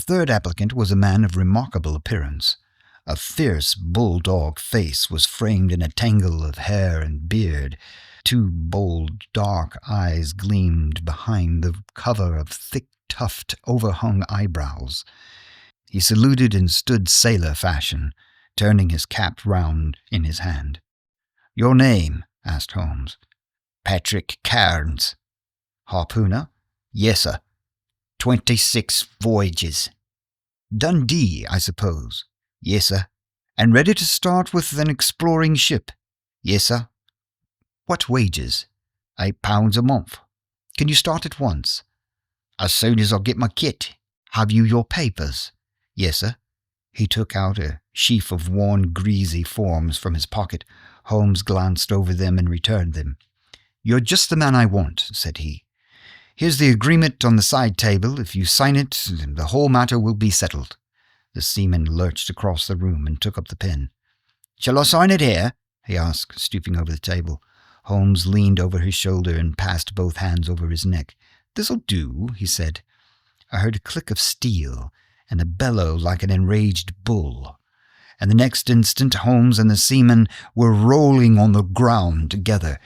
third applicant was a man of remarkable appearance. A fierce bulldog face was framed in a tangle of hair and beard. Two bold, dark eyes gleamed behind the cover of thick, tufted, overhung eyebrows. He saluted and stood sailor fashion, turning his cap round in his hand. "Your name?" asked Holmes. "Patrick Cairns." "Harpooner?" "Yes, sir. 26 voyages." "Dundee, I suppose?" "Yes, sir." "And ready to start with an exploring ship?" "Yes, sir." "What wages?" £8 a month." "Can you start at once?" "As soon as I get my kit." "Have you your papers?" "Yes, sir." He took out a sheaf of worn, greasy forms from his pocket. Holmes glanced over them and returned them. "You're just the man I want," said he. "Here's the agreement on the side table. If you sign it, the whole matter will be settled." The seaman lurched across the room and took up the pen. "Shall I sign it here?" he asked, stooping over the table. Holmes leaned over his shoulder and passed both hands over his neck. "This'll do," he said. I heard a click of steel and a bellow like an enraged bull, and the next instant Holmes and the seaman were rolling on the ground together.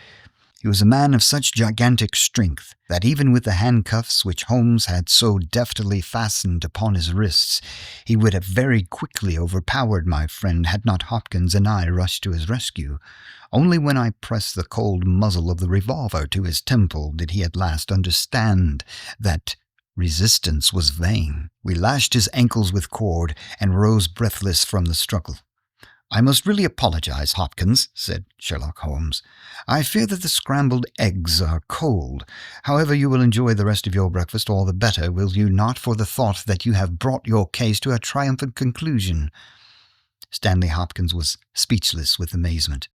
He was a man of such gigantic strength that even with the handcuffs which Holmes had so deftly fastened upon his wrists, he would have very quickly overpowered my friend had not Hopkins and I rushed to his rescue. Only when I pressed the cold muzzle of the revolver to his temple did he at last understand that resistance was vain. We lashed his ankles with cord and rose breathless from the struggle. "I must really apologize, Hopkins," said Sherlock Holmes. "I fear that the scrambled eggs are cold. However, you will enjoy the rest of your breakfast all the better, will you not, for the thought that you have brought your case to a triumphant conclusion?" Stanley Hopkins was speechless with amazement.